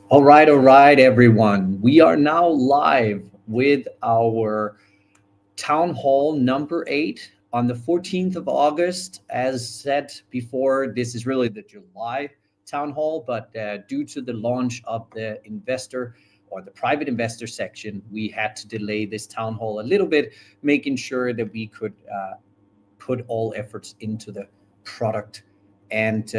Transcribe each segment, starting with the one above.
All right, everyone. We are now live with our Town Hall number 8 on the 14th of August. As said before, this is really the July Town Hall, but due to the launch of the investor or the private investor section, we had to delay this Town Hall a little bit, making sure that we could put all efforts into the product. And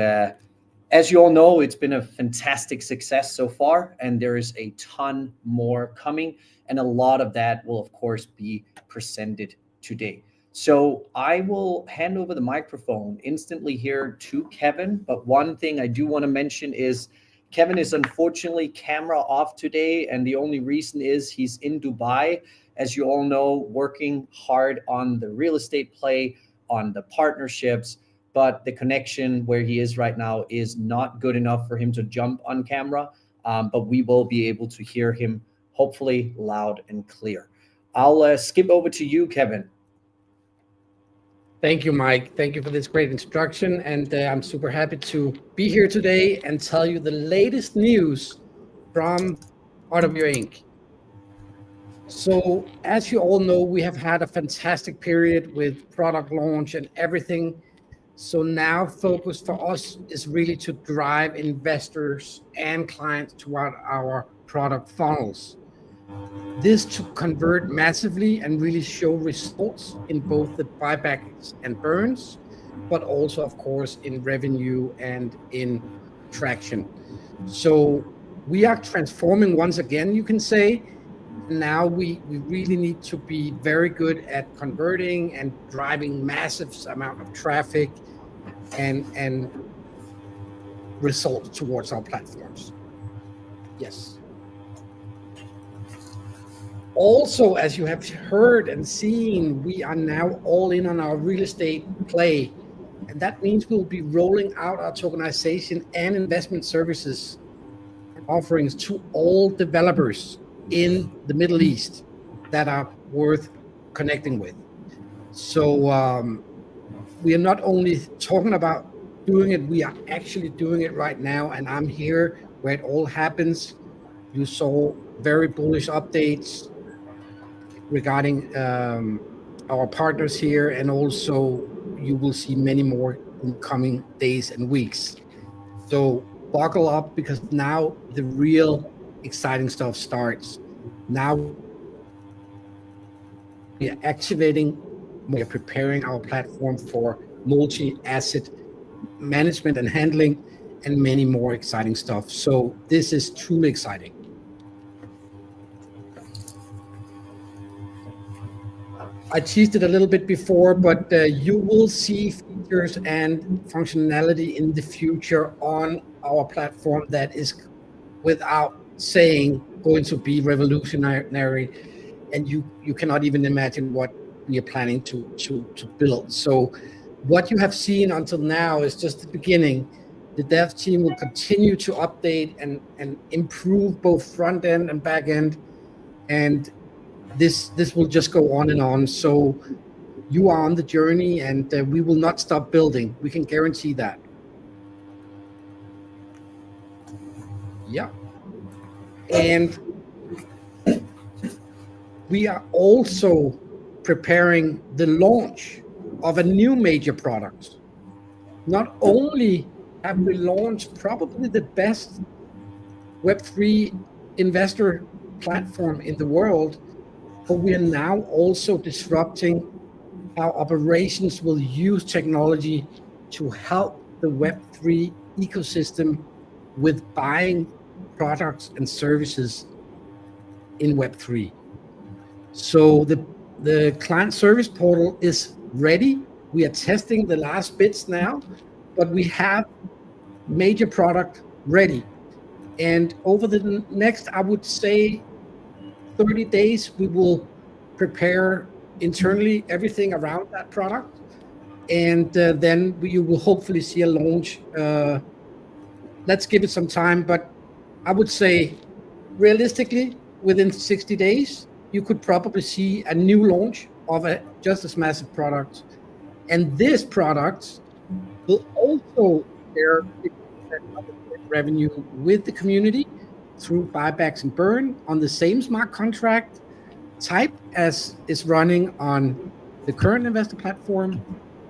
as you all know, it's been a fantastic success so far, and there is a ton more coming. And a lot of that will, of course, be presented today. So I will hand over the microphone instantly here to Kevin. But one thing I do want to mention is Kevin is unfortunately camera off today. And the only reason is he's in Dubai, as you all know, working hard on the real estate play, on the partnerships, but the connection where he is right now is not good enough for him to jump on camera. But we will be able to hear him hopefully loud and clear. I'll skip over to you, Kevin. Thank you, Mike. Thank you for this great introduction. And I'm super happy to be here today and tell you the latest news from RWA Inc. So, as you all know, we have had a fantastic period with product launch and everything. So now focus for us is really to drive investors and clients toward our product funnels. This to convert massively and really show results in both the buybacks and burns, but also, of course, in revenue and in traction. So we are transforming once again, you can say. Now we really need to be very good at converting and driving massive amount of traffic and results towards our platforms. Yes. Also, as you have heard and seen, we are now all in on our real estate play. And that means we'll be rolling out our tokenization and investment services and offerings to all developers in the Middle East that are worth connecting with. So we are not only talking about doing it, we are actually doing it right now. And I'm here where it all happens. You saw very bullish updates regarding our partners here, and also you will see many more in coming days and weeks. So buckle up, because now the real exciting stuff starts. Now we are activating, we are preparing our platform for multi-asset management and handling, and many more exciting stuff. So this is truly exciting. I teased it a little bit before, but you will see features and functionality in the future on our platform that is, without saying, going to be revolutionary, and you cannot even imagine what we are planning to build. So what you have seen until now is just the beginning. The dev team will continue to update and improve both front end and back end, and this will just go on and on. So you are on the journey, and we will not stop building. We can guarantee that. Yeah. And we are also preparing the launch of a new major product. Not only have we launched probably the best Web3 investor platform in the world, but we are now also disrupting how operations will use technology to help the Web3 ecosystem with buying products and services in Web3. So the client service portal is ready. We are testing the last bits now, but we have major product ready. And over the next, I would say, 30 days, we will prepare internally everything around that product. And then you will hopefully see a launch. Let's give it some time, but I would say realistically, within 60 days, you could probably see a new launch of a just as massive product. And this product will also share 50% of the revenue with the community through buybacks and burn on the same smart contract type as is running on the current investor platform,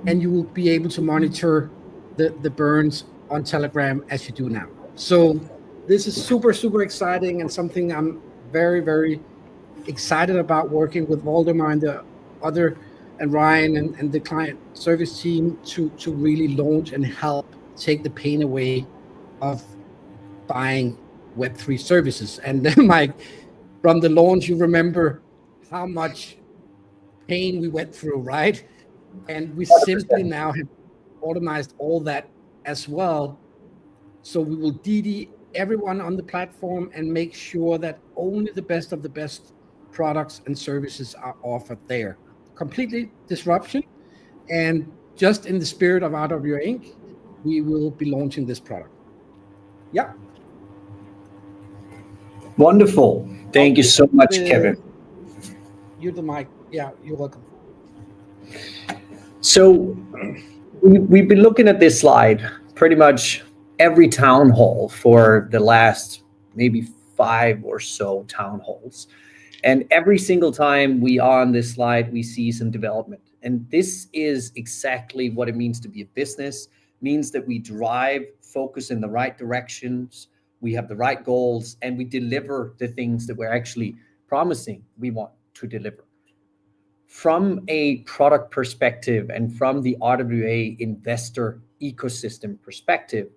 and you will be able to monitor the burns on Telegram as you do now. So this is super exciting, and something I'm very excited about working with Waldemar and the other, and Ryan and the client service team to really launch and help take the pain away of buying Web3 services. And then, Mike, from the launch, you remember how much pain we went through, right? And we 100%. simply now have automated all that as well. So we will DD everyone on the platform and make sure that only the best of the best products and services are offered there. Completely disruption. And just in the spirit of RWA Inc., we will be launching this product. Yeah. Wonderful. Thank you so much, Kevin. You're the mic. Yeah, you're welcome. So we've been looking at this slide pretty much every town hall for the last maybe 5 or so town halls. And every single time we are on this slide, we see some development. And this is exactly what it means to be a business. It means that we drive, focus in the right directions, we have the right goals, and we deliver the things that we're actually promising we want to deliver. From a product perspective and from the RWA investor ecosystem perspective,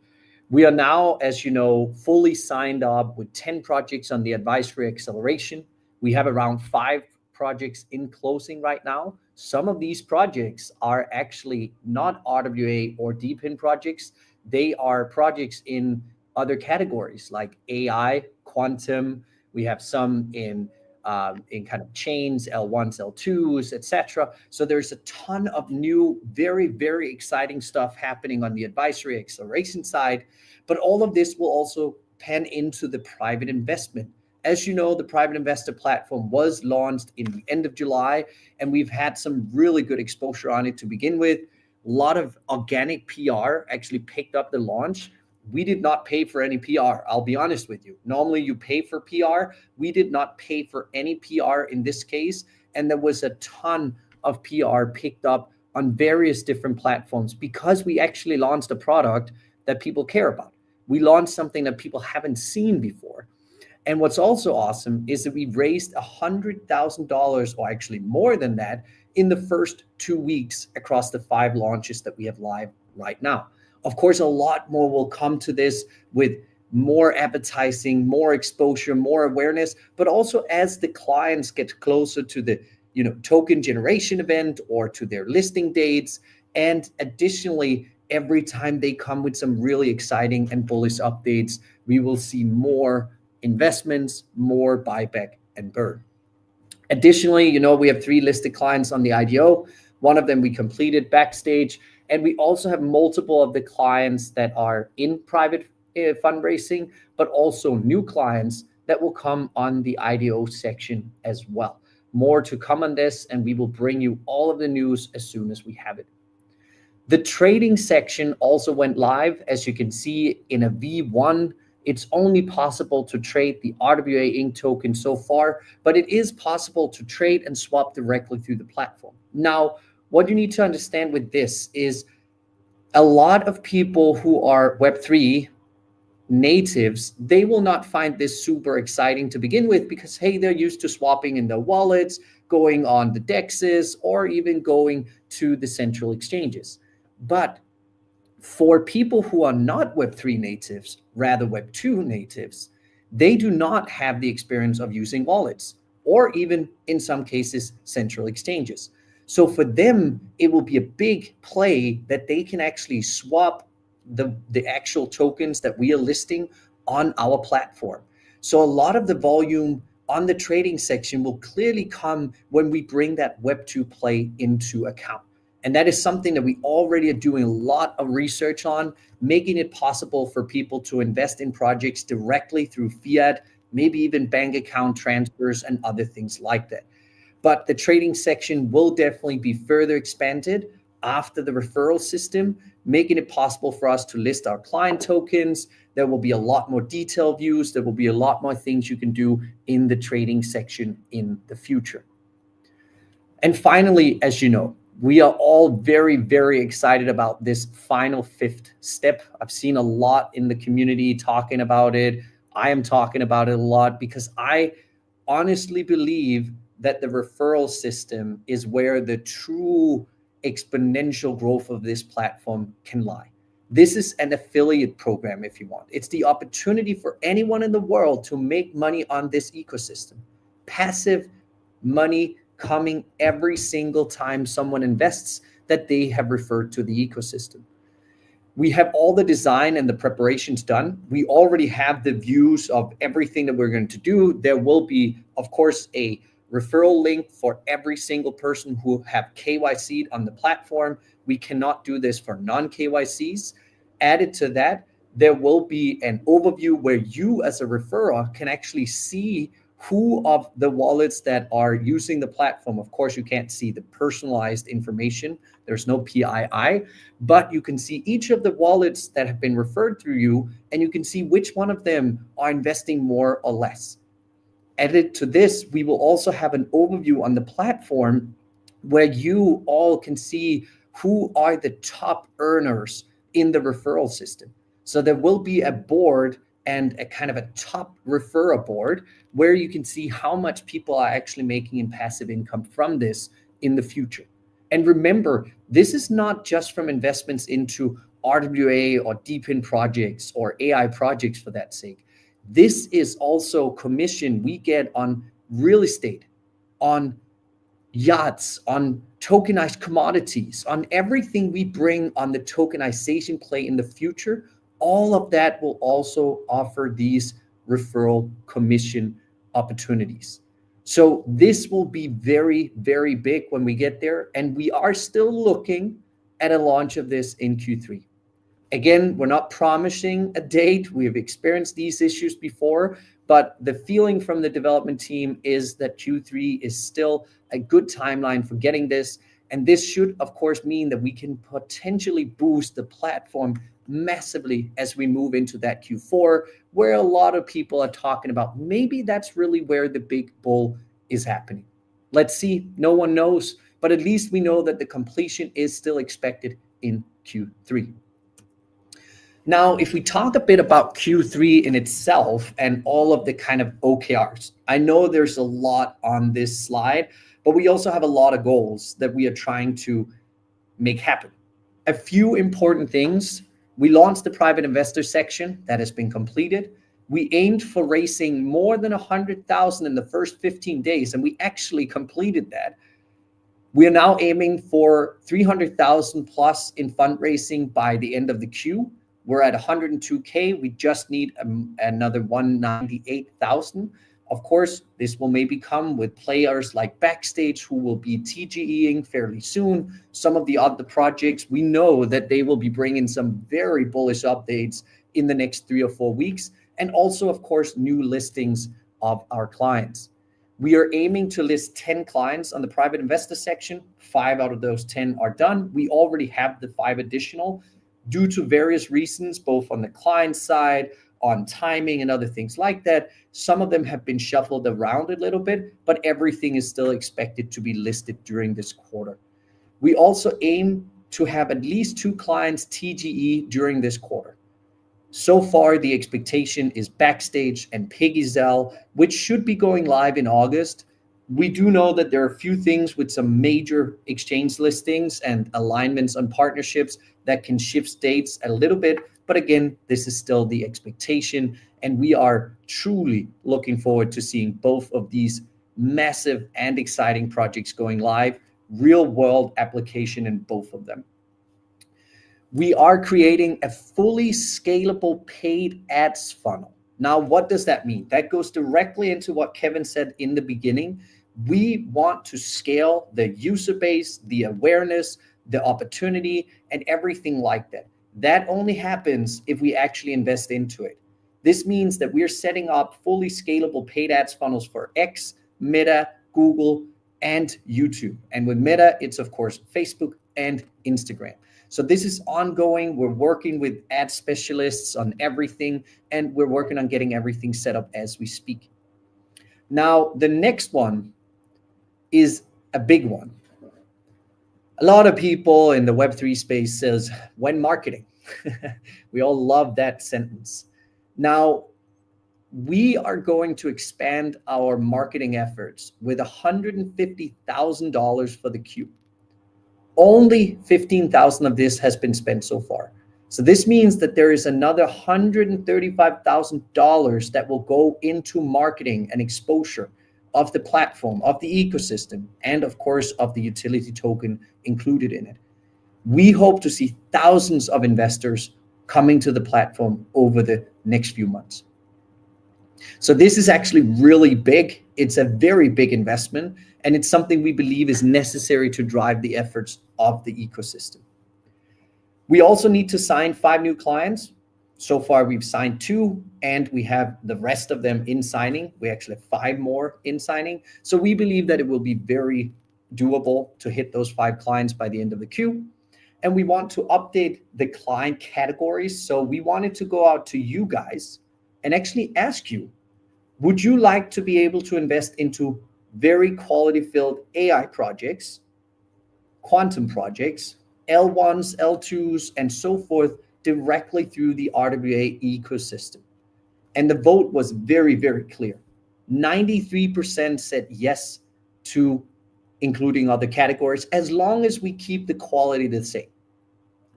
we are now, as you know, fully signed up with 10 projects on the advisory acceleration. We have around 5 projects in closing right now. Some of these projects are actually not RWA or DPIN projects. They are projects in other categories like AI, quantum. We have some in kind of chains, L1s, L2s, etc. So there's a ton of new, very exciting stuff happening on the advisory acceleration side. But all of this will also pan into the private investment. As you know, the private investor platform was launched in the end of July, and we've had some really good exposure on it to begin with. A lot of organic PR actually picked up the launch. We did not pay for any PR, I'll be honest with you. Normally you pay for PR. We did not pay for any PR in this case. And there was a ton of PR picked up on various different platforms because we actually launched a product that people care about. We launched something that people haven't seen before. And what's also awesome is that we raised $100,000, or actually more than that, in the first 2 weeks across the 5 launches that we have live right now. Of course, a lot more will come to this with more advertising, more exposure, more awareness, but also as the clients get closer to the token generation event or to their listing dates. And additionally, every time they come with some really exciting and bullish updates, we will see more investments, more buyback and burn. Additionally, we have 3 listed clients on the IDO. One of them we completed backstage. And we also have multiple of the clients that are in private fundraising, but also new clients that will come on the IDO section as well. More to come on this, and we will bring you all of the news as soon as we have it. The trading section also went live. As you can see in a V1, it's only possible to trade the RWA Inc. token so far, but it is possible to trade and swap directly through the platform. Now, what you need to understand with this is a lot of people who are Web3 natives, they will not find this super exciting to begin with because, hey, they're used to swapping in their wallets, going on the DEXs, or even going to the central exchanges. But for people who are not Web3 natives, rather Web2 natives, they do not have the experience of using wallets or even, in some cases, central exchanges. So for them, it will be a big play that they can actually swap the actual tokens that we are listing on our platform. So a lot of the volume on the trading section will clearly come when we bring that Web2 play into account. And that is something that we already are doing a lot of research on, making it possible for people to invest in projects directly through fiat, maybe even bank account transfers and other things like that. But the trading section will definitely be further expanded. after the referral system, making it possible for us to list our client tokens. There will be a lot more detailed views. There will be a lot more things you can do in the trading section in the future. And finally, as you know, we are all very, very excited about this final fifth step. I've seen a lot in the community talking about it. I am talking about it a lot because I honestly believe that the referral system is where the true exponential growth of this platform can lie. This is an affiliate program, if you want. It's the opportunity for anyone in the world to make money on this ecosystem. Passive money coming every single time someone invests that they have referred to the ecosystem. We have all the design and the preparations done. We already have the views of everything that we're going to do. There will be, of course, a referral link for every single person who have KYC'd on the platform. We cannot do this for non-KYCs. Added to that, there will be an overview where you as a referrer can actually see who of the wallets that are using the platform. Of course, you can't see the personalized information. There's no PII, but you can see each of the wallets that have been referred through you, and you can see which one of them are investing more or less. Added to this, we will also have an overview on the platform where you all can see who are the top earners in the referral system. So there will be a board and a kind of a top referrer board where you can see how much people are actually making in passive income from this in the future. And remember, this is not just from investments into RWA or deep-in projects or AI projects for that sake. This is also commission we get on real estate, on yachts, on tokenized commodities, on everything we bring on the tokenization play in the future. All of that will also offer these referral commission opportunities. So this will be very, very big when we get there. And we are still looking at a launch of this in Q3. Again, we're not promising a date. We have experienced these issues before, but the feeling from the development team is that Q3 is still a good timeline for getting this. And this should, of course, mean that we can potentially boost the platform massively as we move into that Q4, where a lot of people are talking about maybe that's really where the big bull is happening. Let's see. No one knows, but at least we know that the completion is still expected in Q3. Now, if we talk a bit about Q3 in itself and all of the kind of OKRs, I know there's a lot on this slide, but we also have a lot of goals that we are trying to make happen. A few important things. We launched the private investor section that has been completed. We aimed for raising more than 100,000 in the first 15 days, and we actually completed that. We are now aiming for 300,000 plus in fundraising by the end of the Q. We're at 102K. We just need another 198,000. Of course, this will maybe come with players like Backstage, who will be TGEing fairly soon. Some of the other projects, we know that they will be bringing some very bullish updates in the next 3 or 4 weeks. And also, of course, new listings of our clients. We are aiming to list 10 clients on the private investor section. 5 out of those 10 are done. We already have the 5 additional due to various reasons, both on the client side, on timing and other things like that. Some of them have been shuffled around a little bit, but everything is still expected to be listed during this quarter. We also aim to have at least 2 clients TGE during this quarter. So far, the expectation is Backstage and PiggyZell, which should be going live in August. We do know that there are a few things with some major exchange listings and alignments on partnerships that can shift dates a little bit. But again, this is still the expectation, and we are truly looking forward to seeing both of these massive and exciting projects going live, real world application in both of them. We are creating a fully scalable paid ads funnel. Now, what does that mean? That goes directly into what Kevin said in the beginning. We want to scale the user base, the awareness, the opportunity, and everything like that. That only happens if we actually invest into it. This means that we're setting up fully scalable paid ads funnels for X, Meta, Google, and YouTube. And with Meta, it's of course Facebook, and Instagram. So this is ongoing. We're working with ad specialists on everything, and we're working on getting everything set up as we speak. Now, the next one is a big one. A lot of people in the Web3 space says, when marketing? We all love that sentence. Now, we are going to expand our marketing efforts with $150,000 for the Cube. Only 15,000 of this has been spent so far. So this means that there is another $135,000 that will go into marketing and exposure of the platform, of the ecosystem, and of course of the utility token included in it. We hope to see thousands of investors coming to the platform over the next few months. So this is actually really big. It's a very big investment, and it's something we believe is necessary to drive the efforts of the ecosystem. We also need to sign 5 new clients. So far, we've signed 2, and we have the rest of them in signing. We actually have 5 more in signing. So we believe that it will be very doable to hit those 5 clients by the end of the Q. And we want to update the client categories. So we wanted to go out to you guys and actually ask you, would you like to be able to invest into very quality-filled AI projects, quantum projects, L1s, L2s, and so forth directly through the RWA ecosystem? And the vote was very, very clear. 93% said yes to including other categories, as long as we keep the quality the same.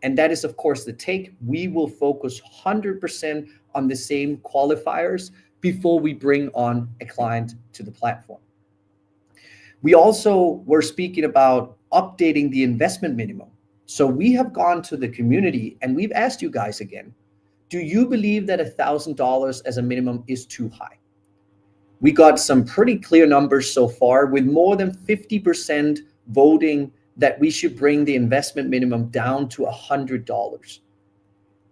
And that is, of course, the take. We will focus 100% on the same qualifiers before we bring on a client to the platform. We also were speaking about updating the investment minimum. So we have gone to the community and we've asked you guys again, do you believe that $1,000 as a minimum is too high? We got some pretty clear numbers so far, with more than 50% voting that we should bring the investment minimum down to $100.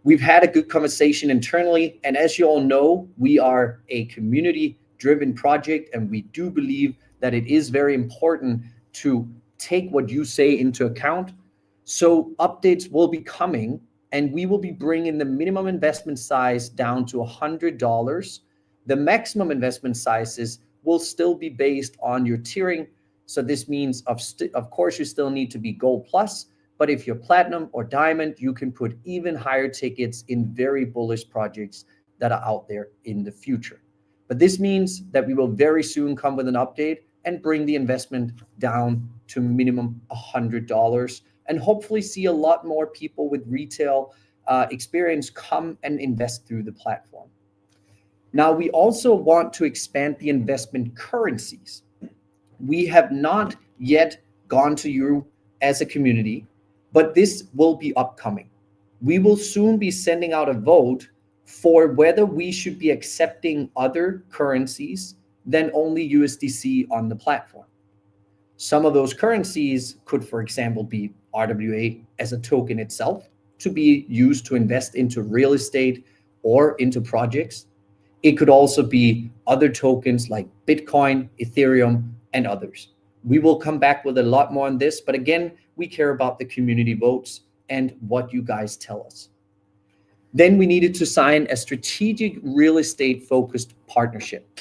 We've had a good conversation internally, and as you all know, we are a community-driven project, and we do believe that it is very important to take what you say into account. So updates will be coming, and we will be bringing the minimum investment size down to $100. The maximum investment sizes will still be based on your tiering. So this means, of course, you still need to be Gold Plus, but if you're Platinum or Diamond, you can put even higher tickets in very bullish projects that are out there in the future. But this means that we will very soon come with an update and bring the investment down to minimum $100, and hopefully see a lot more people with retail experience come and invest through the platform. Now, we also want to expand the investment currencies. We have not yet gone to you as a community, but this will be upcoming. We will soon be sending out a vote for whether we should be accepting other currencies than only USDC on the platform. Some of those currencies could, for example, be RWA as a token itself, to be used to invest into real estate or into projects. It could also be other tokens like Bitcoin, Ethereum, and others. We will come back with a lot more on this, but again, we care about the community votes and what you guys tell us. Then we needed to sign a strategic real estate focused partnership.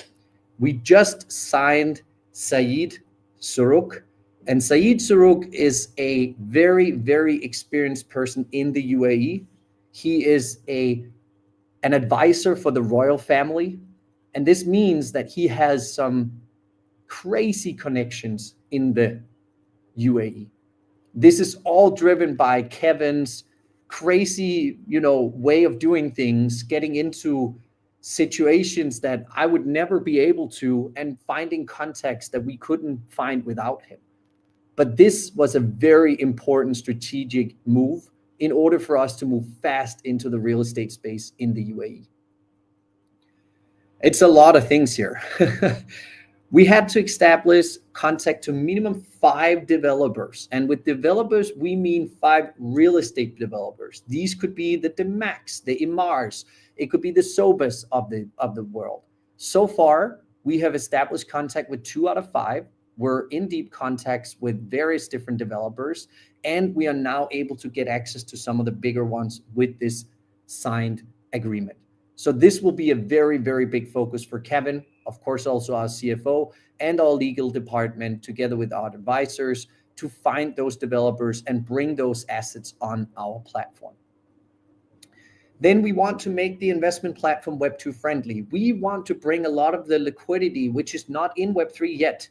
We just signed Saeed Suruk, and Saeed Suruk is a very, very experienced person in the UAE. He is an advisor for the royal family, and this means that he has some crazy connections in the UAE. This is all driven by Kevin's crazy, way of doing things, getting into situations that I would never be able to, and finding context that we couldn't find without him. But this was a very important strategic move in order for us to move fast into the real estate space in the UAE. It's a lot of things here. We had to establish contact to minimum 5 developers. And with developers, we mean 5 real estate developers. These could be the Demax, the Imars. It could be the Sobas of the world. So far, we have established contact with 2 out of 5. we're in deep contacts with various different developers, and we are now able to get access to some of the bigger ones with this signed agreement. So this will be a very, very big focus for Kevin, of course, also our CFO and our legal department, together with our advisors, to find those developers and bring those assets on our platform. Then we want to make the investment platform Web2 friendly. We want to bring a lot of the liquidity, which is not in Web3 yet,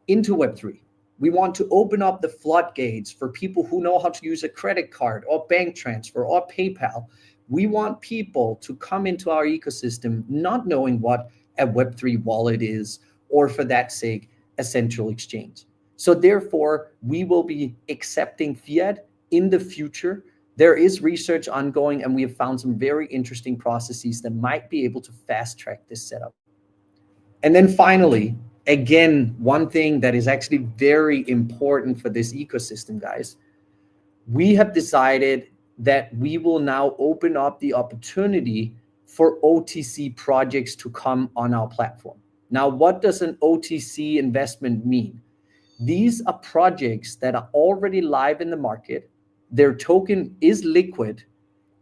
into Web3. We want to open up the floodgates for people who know how to use a credit card or bank transfer or PayPal. We want people to come into our ecosystem not knowing what a Web3 wallet is, or for that sake, a central exchange. So therefore, we will be accepting fiat in the future. There is research ongoing, and we have found some very interesting processes that might be able to fast track this setup. And then finally, again, one thing that is actually very important for this ecosystem, guys, we have decided that we will now open up the opportunity for OTC projects to come on our platform. Now, what does an OTC investment mean? These are projects that are already live in the market. Their token is liquid,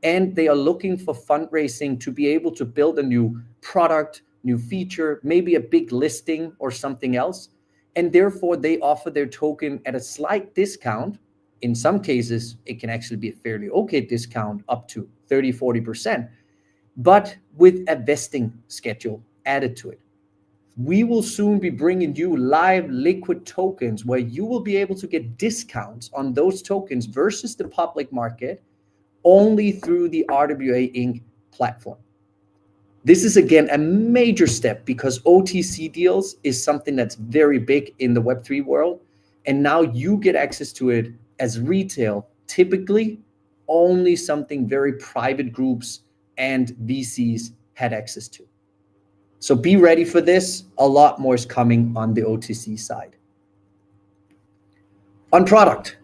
and they are looking for fundraising to be able to build a new product, new feature, maybe a big listing or something else. And therefore, they offer their token at a slight discount. In some cases, it can actually be a fairly okay discount, up to 30, 40%, but with a vesting schedule added to it. We will soon be bringing you live liquid tokens where you will be able to get discounts on those tokens versus the public market only through the RWA Inc. platform. This is, again, a major step because OTC deals is something that's very big in the Web3 world. And now you get access to it as retail, typically only something very private groups and VCs had access to. So be ready for this. A lot more is coming on the OTC side. On product,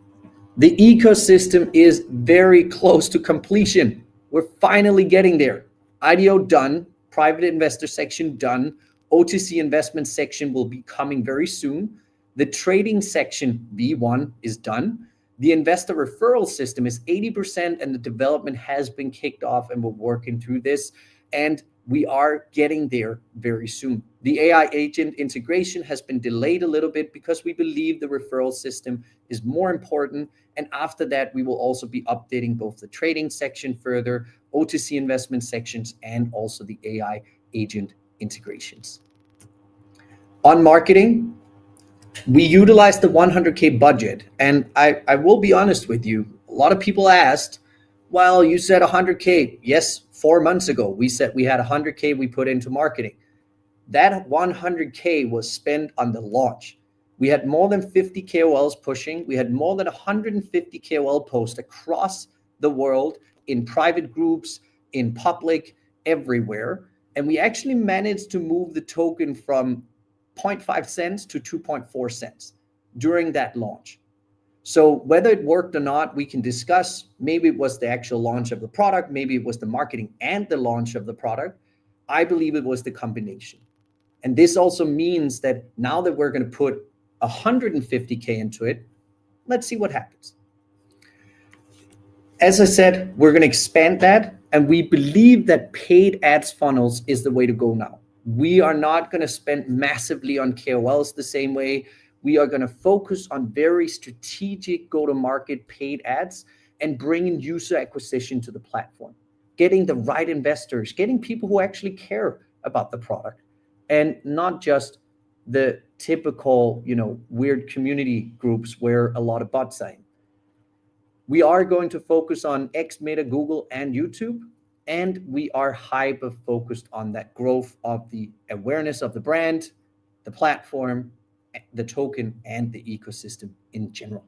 the ecosystem is very close to completion. We're finally getting there. IDO done, private investor section done, OTC investment section will be coming very soon. The trading section, V1, is done. The investor referral system is 80%, and the development has been kicked off, and we're working through this. And we are getting there very soon. The AI agent integration has been delayed a little bit because we believe the referral system is more important. And after that, we will also be updating both the trading section further, OTC investment sections, and also the AI agent integrations. On marketing, we utilized the 100K budget. And I will be honest with you, a lot of people asked, well, you said 100K. Yes, 4 months ago, we said we had 100K we put into marketing. That 100K was spent on the launch. We had more than 50 KOLs pushing. We had more than 150 KOL posts across the world in private groups, in public, everywhere. And we actually managed to move the token from 0.5 cents to 2.4 cents during that launch. So whether it worked or not, we can discuss. Maybe it was the actual launch of the product. Maybe it was the marketing and the launch of the product. I believe it was the combination. And this also means that now that we're going to put 150K into it, let's see what happens. As I said, we're going to expand that. And we believe that paid ads funnels is the way to go now. We are not going to spend massively on KOLs the same way. We are going to focus on very strategic go-to-market paid ads and bringing user acquisition to the platform, getting the right investors, getting people who actually care about the product, and not just the typical, weird community groups where a lot of bots are in. We are going to focus on X, Meta, Google, and YouTube, and we are hyper-focused on that growth of the awareness of the brand, the platform, the token, and the ecosystem in general.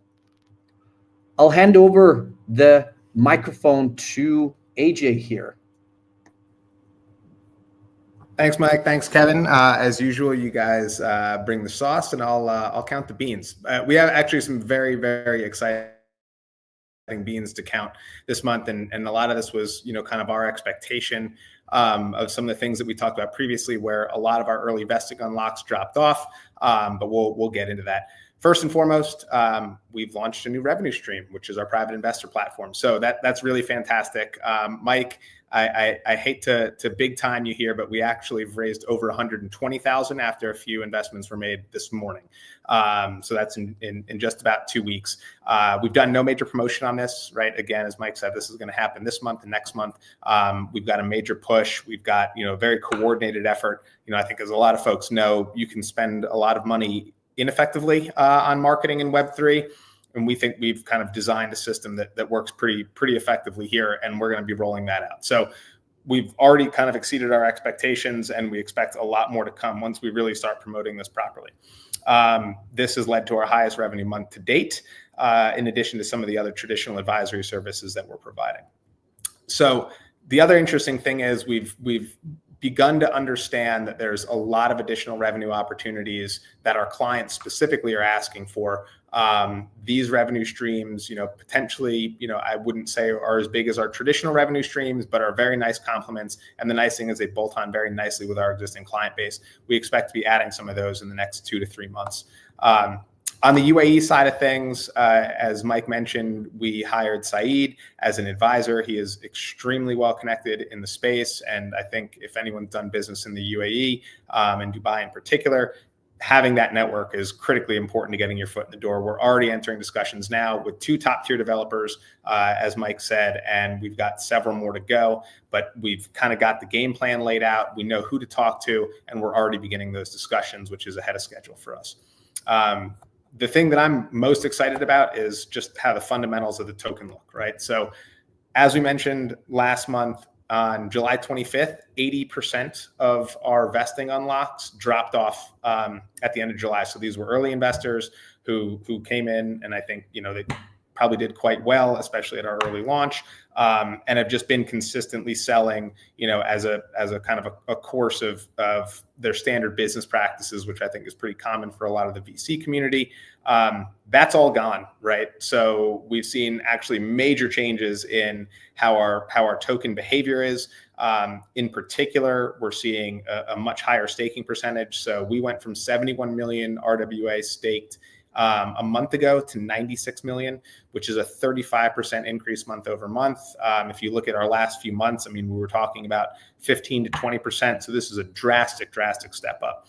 I'll hand over the microphone to AJ here. Thanks, Mike. Thanks, Kevin. As usual, you guys bring the sauce, and I'll count the beans. We have actually some very, very exciting beans to count this month. And a lot of this was, kind of our expectation of some of the things that we talked about previously, where a lot of our early vesting unlocks dropped off. But we'll get into that. First and foremost, we've launched a new revenue stream, which is our private investor platform. So that's really fantastic. Mike, I hate to big time you here, but we actually have raised over 120,000 after a few investments were made this morning. So that's in just about 2 weeks. We've done no major promotion on this, right? Again, as Mike said, this is going to happen this month and next month. We've got a major push. We've got, a very coordinated effort. I think as a lot of folks know, you can spend a lot of money ineffectively on marketing in Web3. And we think we've kind of designed a system that works pretty effectively here, and we're going to be rolling that out. So we've already kind of exceeded our expectations, and we expect a lot more to come once we really start promoting this properly. This has led to our highest revenue month to date, in addition to some of the other traditional advisory services that we're providing. So the other interesting thing is we've begun to understand that there's a lot of additional revenue opportunities that our clients specifically are asking for. These revenue streams, potentially, I wouldn't say are as big as our traditional revenue streams, but are very nice complements. And the nice thing is they bolt on very nicely with our existing client base. We expect to be adding some of those in the next 2 to 3 months. On the UAE side of things, as Mike mentioned, we hired Saeed as an advisor. He is extremely well connected in the space. And I think if anyone's done business in the UAE and Dubai in particular, having that network is critically important to getting your foot in the door. We're already entering discussions now with 2 top-tier developers, as Mike said, and we've got several more to go. But we've kind of got the game plan laid out. We know who to talk to, and we're already beginning those discussions, which is ahead of schedule for us. The thing that I'm most excited about is just how the fundamentals of the token look, right? So as we mentioned last month, on July 25th, 80% of our vesting unlocks dropped off at the end of July. So these were early investors who came in, and I think, they probably did quite well, especially at our early launch, and have just been consistently selling, as a kind of a course of their standard business practices, which I think is pretty common for a lot of the VC community. That's all gone, right? So we've seen actually major changes in how our token behavior is. In particular, we're seeing a much higher staking percentage. So we went from 71 million RWA staked a month ago to 96 million, which is a 35% increase month over month. If you look at our last few months, we were talking about 15 to 20%. So this is a drastic step up.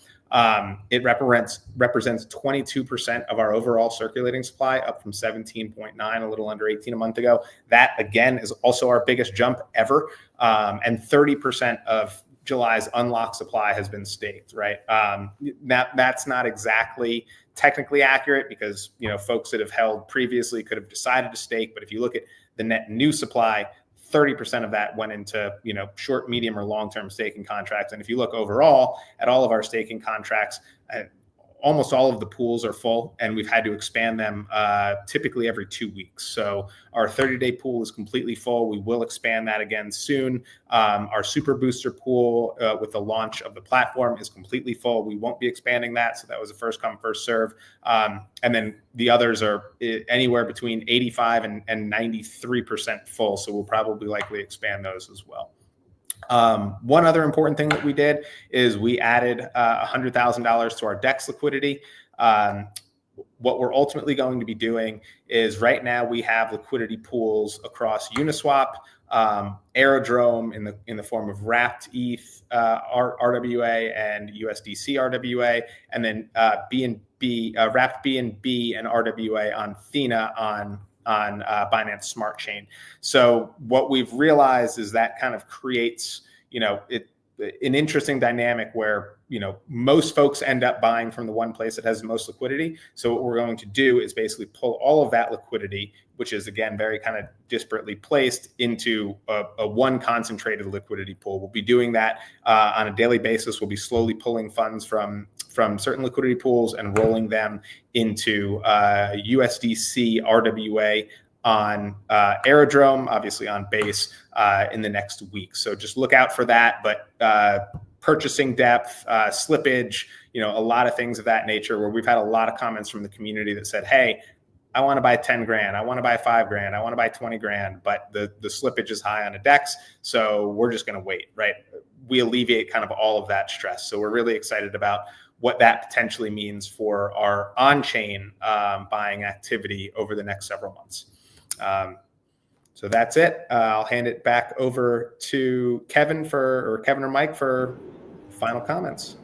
It represents 22% of our overall circulating supply, up from 17.9, a little under 18 a month ago. That, again, is also our biggest jump ever. And 30% of July's unlocked supply has been staked, right? That's not exactly technically accurate because, folks that have held previously could have decided to stake. But if you look at the net new supply, 30% of that went into, short, medium, or long-term staking contracts. And if you look overall at all of our staking contracts, almost all of the pools are full, and we've had to expand them typically every 2 weeks. So our 30-day pool is completely full. We will expand that again soon. Our super booster pool with the launch of the platform is completely full. We won't be expanding that. So that was a first come, first serve. And then the others are anywhere between 85 and 93% full. So we'll probably likely expand those as well. One other important thing that we did is we added $100,000 to our DEX liquidity. What we're ultimately going to be doing is right now we have liquidity pools across Uniswap, Aerodrome in the form of wrapped ETH RWA and USDC RWA, and then wrapped BNB and RWA on Thena on Binance Smart Chain. So what we've realized is that kind of creates, an interesting dynamic where, most folks end up buying from the one place that has the most liquidity. So what we're going to do is basically pull all of that liquidity, which is, again, very kind of disparately placed, into a one concentrated liquidity pool. We'll be doing that on a daily basis. We'll be slowly pulling funds from certain liquidity pools and rolling them into USDC RWA on Aerodrome, obviously on Base, in the next week. So just look out for that. But purchasing depth, slippage, a lot of things of that nature, where we've had a lot of comments from the community that said, hey, I want to buy 10 grand. I want to buy 5 grand. I want to buy 20 grand, but the slippage is high on the DEX. So we're just going to wait, right? We alleviate kind of all of that stress. So we're really excited about what that potentially means for our on-chain buying activity over the next several months. So that's it. I'll hand it back over to Kevin or Mike for final comments.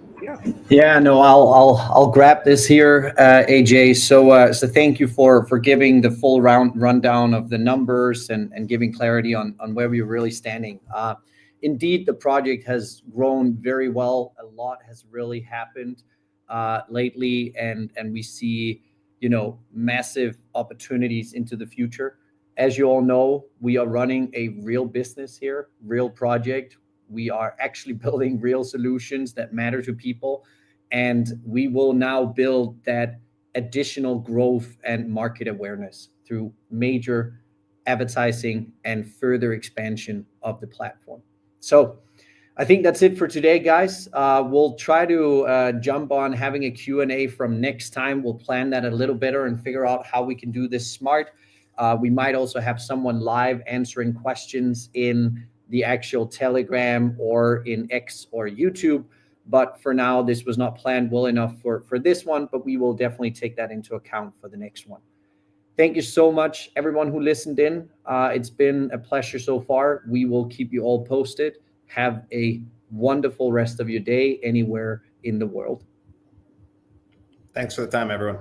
Yeah, no, I'll grab this here, AJ. So thank you for giving the full rundown of the numbers and giving clarity on where we're really standing. Indeed, the project has grown very well. A lot has really happened lately, and we see, massive opportunities into the future. As you all know, we are running a real business here, real project. We are actually building real solutions that matter to people, and we will now build that additional growth and market awareness through major advertising and further expansion of the platform. So I think that's it for today, guys. We'll try to jump on having a Q&A from next time. We'll plan that a little better and figure out how we can do this smart. We might also have someone live answering questions in the actual Telegram or in X or YouTube. But for now, this was not planned well enough for this one, but we will definitely take that into account for the next one. Thank you so much, everyone who listened in. It's been a pleasure so far. We will keep you all posted. Have a wonderful rest of your day anywhere in the world. Thanks for the time, everyone.